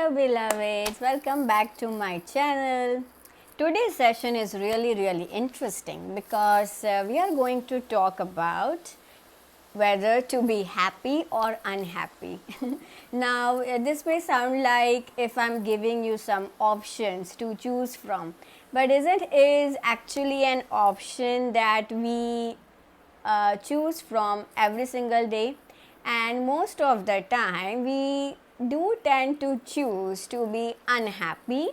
Hello beloveds, welcome back to my channel. Today's session is really interesting because we are going to talk about whether to be happy or unhappy. Now this may sound like if I'm giving you some options to choose from, but isn't is actually an option that we choose from every single day, and most of the time we do tend to choose to be unhappy.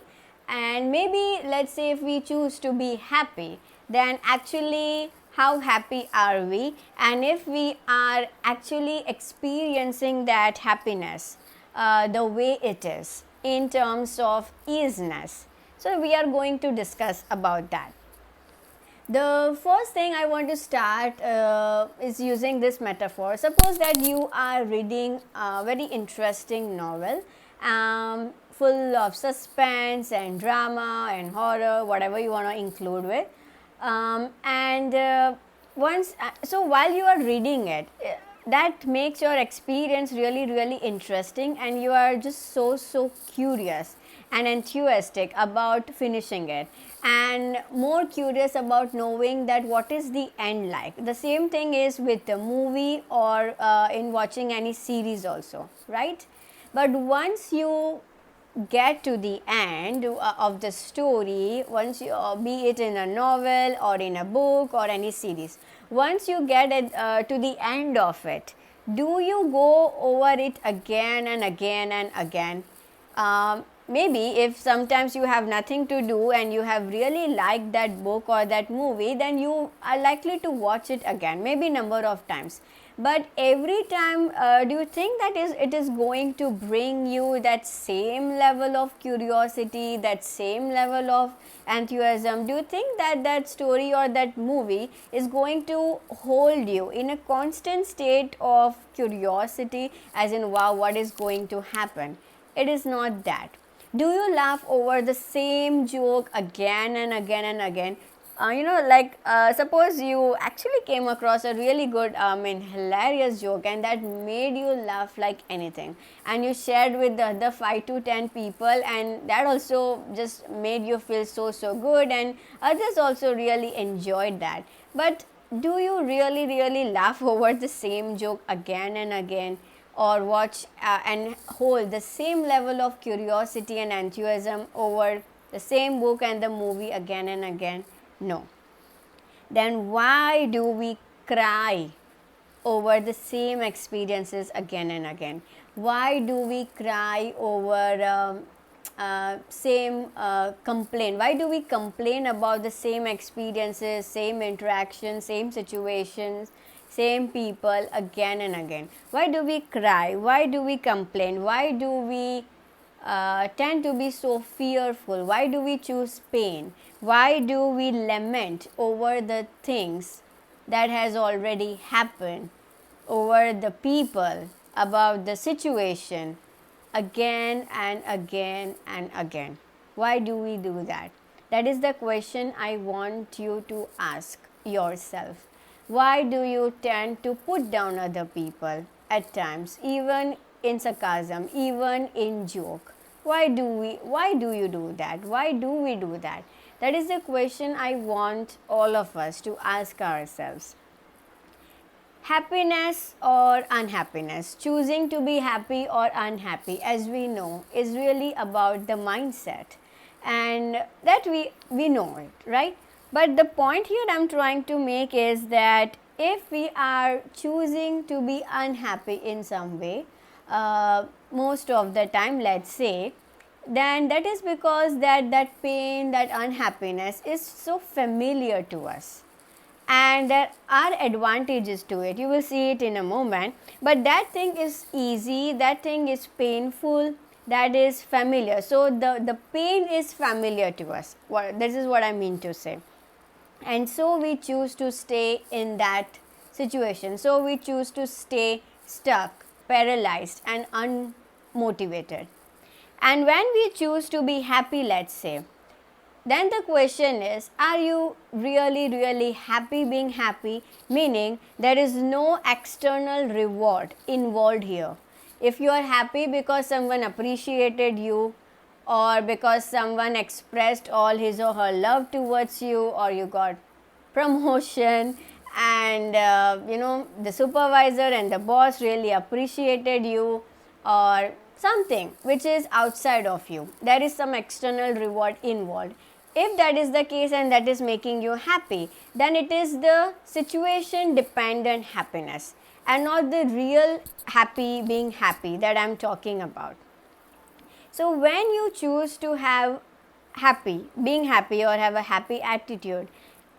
And maybe let's say if we choose to be happy, then actually how happy are we, and if we are actually experiencing that happiness the way it is in terms of easiness. So we are going to discuss about that. The first thing I want to start is using this metaphor. Suppose that you are reading a very interesting novel full of suspense and drama and horror, whatever you want to include with. So while you are reading it, that makes your experience really interesting, and you are just so curious and enthusiastic about finishing it, and more curious about knowing that what is the end like. The same thing is with the movie or in watching any series also, right? But once you get to the end of the story, once you be it in a novel or in a book or any series, once you get it to the end of it, do you go over it again and again and again? Maybe if sometimes you have nothing to do and you have really liked that book or that movie, then you are likely to watch it again, maybe number of times. But every time, do you think that it is going to bring you that same level of curiosity, that same level of enthusiasm? Do you think that that story or that movie is going to hold you in a constant state of curiosity, as in wow, what is going to happen? It is not that. Do you laugh over the same joke again and again and again? Suppose you actually came across a really good, hilarious joke, and that made you laugh like anything, and you shared with the other 5 to 10 people, and that also just made you feel so good, and others also really enjoyed that. But do you really laugh over the same joke again and again, or watch and hold the same level of curiosity and enthusiasm over the same book and the movie again and again? No. Then why do we cry over the same experiences again and again? Why do we cry over same complain? Why do we complain about the same experiences, same interactions, same situations, same people again and again? Why do we cry? Why do we complain? Why do we tend to be so fearful? Why do we choose pain? Why do we lament over the things that has already happened, over the people, about the situation again and again and again? Why do we do that? That is the question I want you to ask yourself. Why do you tend to put down other people at times, even in sarcasm, even in joke? Why do you do that? Why do we do that? That is the question I want all of us to ask ourselves. Happiness or unhappiness, choosing to be happy or unhappy, as we know, is really about the mindset, and that we know it, right? But the point here I'm trying to make is that if we are choosing to be unhappy in some way, most of the time, let's say, then that is because that pain, that unhappiness is so familiar to us, and there are advantages to it. You will see it in a moment, but that thing is easy, that thing is painful, that is familiar. So the pain is familiar to us. This is what I mean to say. And so we choose to stay in that situation. So we choose to stay stuck, paralyzed and unmotivated. And when we choose to be happy, let's say, then the question is, are you really happy being happy? Meaning there is no external reward involved here. If you are happy because someone appreciated you, or because someone expressed all his or her love towards you, or you got promotion, and the supervisor and the boss really appreciated you, or something which is outside of you, there is some external reward involved. If that is the case and that is making you happy, then it is the situation dependent happiness and not the real happy, being happy, that I am talking about. So when you choose to have happy, being happy, or have a happy attitude,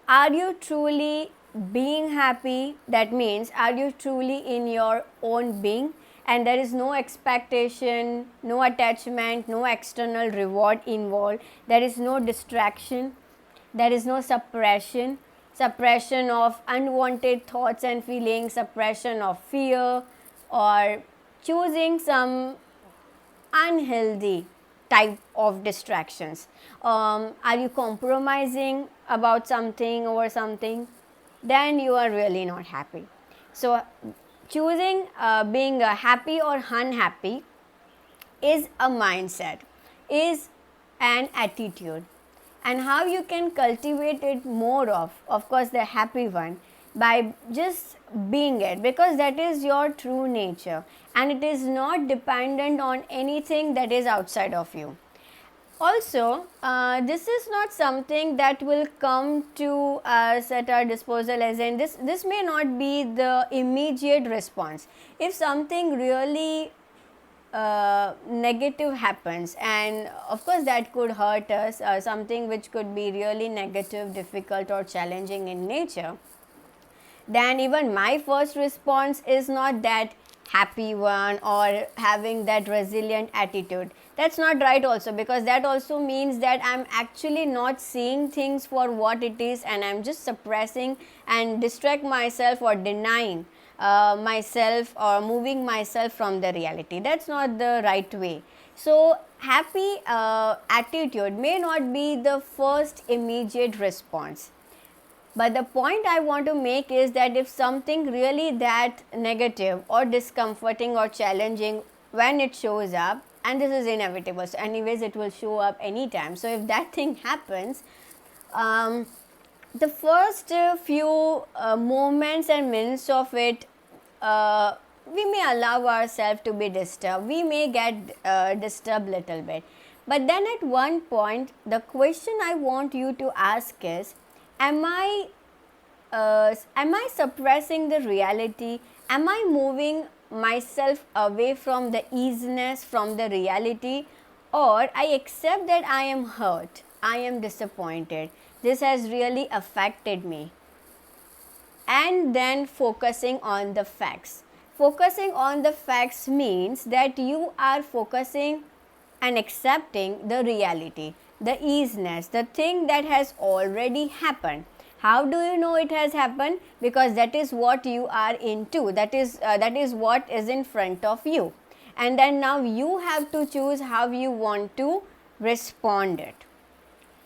are you truly being happy? That means, are you truly in your own being, and there is no expectation, no attachment, no external reward involved, there is no distraction, there is no suppression of unwanted thoughts and feelings, suppression of fear, or choosing some unhealthy type of distractions. Are you compromising about something or something? Then you are really not happy. So choosing being happy or unhappy is a mindset, is an attitude. And how you can cultivate it more of course the happy one, by just being it, because that is your true nature and it is not dependent on anything that is outside of you. Also, this is not something that will come to us at our disposal, as in this may not be the immediate response. If something really negative happens, and of course that could hurt us, something which could be really negative, difficult or challenging in nature, then even my first response is not that happy one or having that resilient attitude. That's not right also, because that also means that I'm actually not seeing things for what it is, and I'm just suppressing and distract myself or denying myself or moving myself from the reality. That's not the right way. So happy attitude may not be the first immediate response. But the point I want to make is that if something really that negative or discomforting or challenging, when it shows up, and this is inevitable, so anyways it will show up anytime. So if that thing happens, the first few moments and minutes of it, we may allow ourselves to be disturbed. We may get disturbed little bit. But then at one point, the question I want you to ask is, am I suppressing the reality? Am I moving myself away from the easiness, from the reality? Or I accept that I am hurt, I am disappointed, this has really affected me. And then focusing on the facts. Focusing on the facts means that you are focusing and accepting the reality, the easiness, the thing that has already happened. How do you know it has happened? Because that is what you are into, that is what is in front of you, and then now you have to choose how you want to respond it.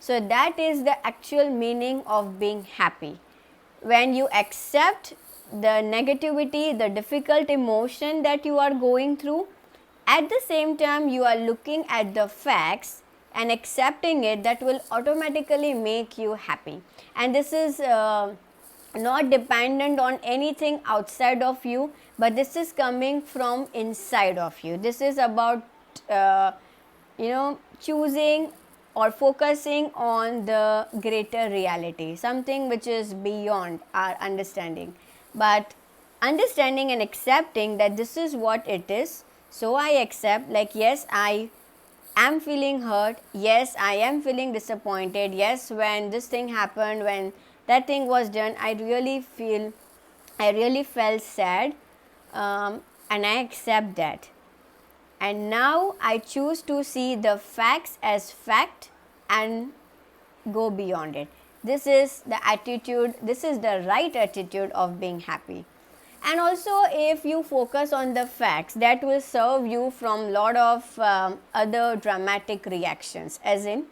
So that is the actual meaning of being happy. When you accept the negativity, the difficult emotion that you are going through, at the same time you are looking at the facts and accepting it, that will automatically make you happy. And this is not dependent on anything outside of you, but this is coming from inside of you. This is about choosing or focusing on the greater reality, something which is beyond our understanding. But understanding and accepting that this is what it is. So I accept, like, yes, I am feeling hurt, yes, I am feeling disappointed, yes, when this thing happened, when that thing was done, I really felt sad, and I accept that. And now I choose to see the facts as fact and go beyond it. This is the attitude, this is the right attitude of being happy. And also, if you focus on the facts, that will serve you from lot of other dramatic reactions, as in,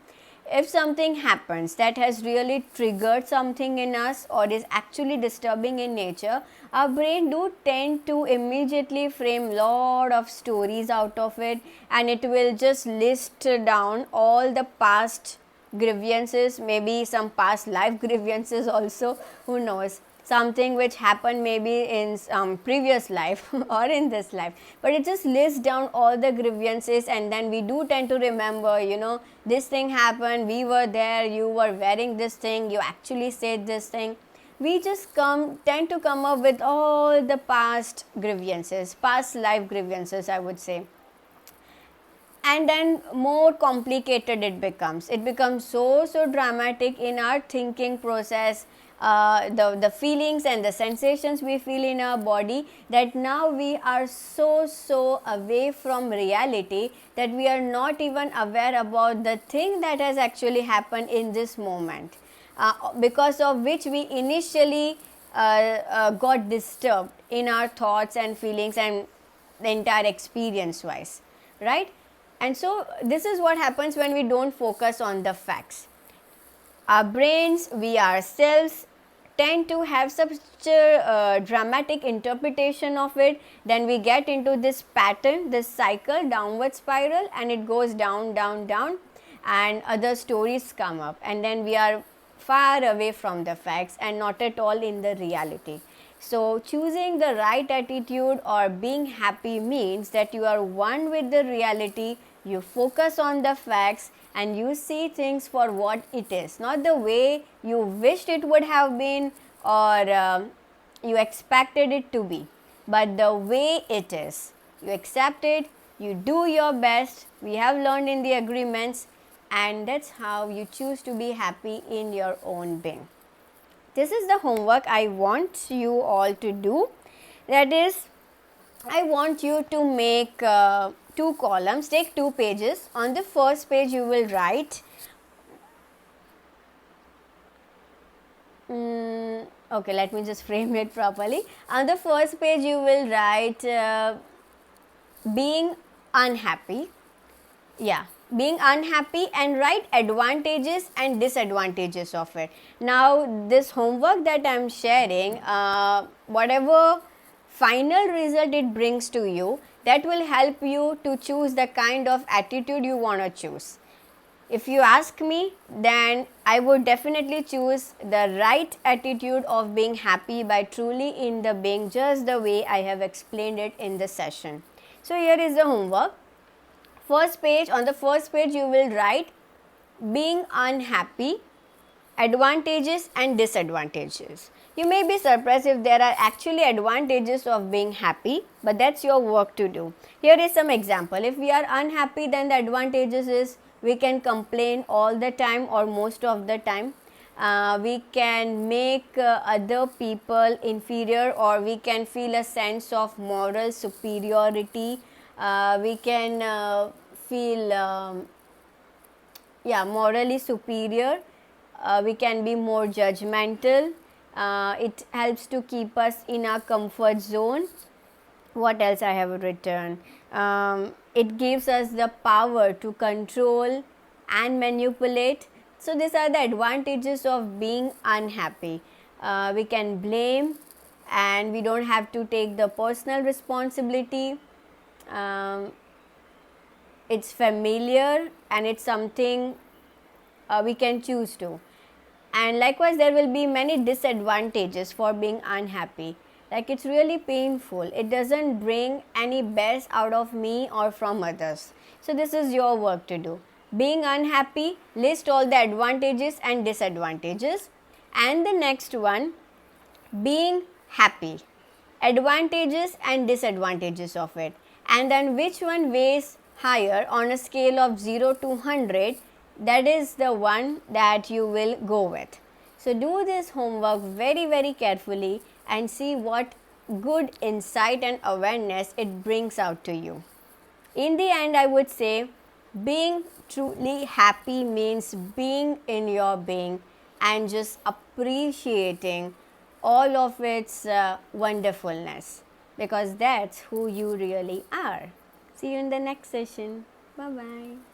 if something happens that has really triggered something in us or is actually disturbing in nature, our brain do tend to immediately frame lot of stories out of it, and it will just list down all the past grievances, maybe some past life grievances also, who knows, something which happened maybe in some previous life or in this life, but it just lists down all the grievances, and then we do tend to remember, this thing happened, we were there, you were wearing this thing, you actually said this thing. We just tend to come up with all the past grievances, past life grievances, I would say. And then more complicated it becomes so dramatic in our thinking process, the feelings and the sensations we feel in our body, that now we are so away from reality that we are not even aware about the thing that has actually happened in this moment, because of which we initially got disturbed in our thoughts and feelings and the entire experience wise, right? And so this is what happens when we don't focus on the facts. Our brains, we ourselves, tend to have such a dramatic interpretation of it, then we get into this pattern, this cycle, downward spiral, and it goes down, and other stories come up, and then we are far away from the facts and not at all in the reality. So choosing the right attitude or being happy means that you are one with the reality, you focus on the facts, and you see things for what it is, not the way you wished it would have been or you expected it to be, but the way it is. You accept it, you do your best, we have learned in the agreements, and that's how you choose to be happy in your own being. This is the homework I want you all to do. That is, I want you to make 2 columns, take 2 pages. On the first page you will write, okay, let me just frame it properly. On the first page you will write being unhappy. Yeah, being unhappy, and write advantages and disadvantages of it. Now this homework that I am sharing, whatever final result it brings to you, that will help you to choose the kind of attitude you want to choose. If you ask me, then I would definitely choose the right attitude of being happy by truly in the being, just the way I have explained it in the session. So here is the homework. First page, on the first page you will write being unhappy, advantages and disadvantages. You may be surprised if there are actually advantages of being happy, but that's your work to do. Here is some example. If we are unhappy, then the advantages is we can complain all the time or most of the time. We can make other people inferior, or we can feel a sense of moral superiority. We can feel morally superior. We can be more judgmental. It helps to keep us in our comfort zone. What else I have written? It gives us the power to control and manipulate. So these are the advantages of being unhappy. We can blame, and we don't have to take the personal responsibility. It's familiar, and it's something we can choose to. And likewise, there will be many disadvantages for being unhappy. Like, it's really painful. It doesn't bring any best out of me or from others. So this is your work to do. Being unhappy, list all the advantages and disadvantages. And the next one, being happy, advantages and disadvantages of it. And then which one weighs higher on a scale of 0 to 100, that is the one that you will go with. So do this homework very carefully and see what good insight and awareness it brings out to you. In the end, I would say being truly happy means being in your being and just appreciating all of its wonderfulness, because that's who you really are. See you in the next session. Bye-bye.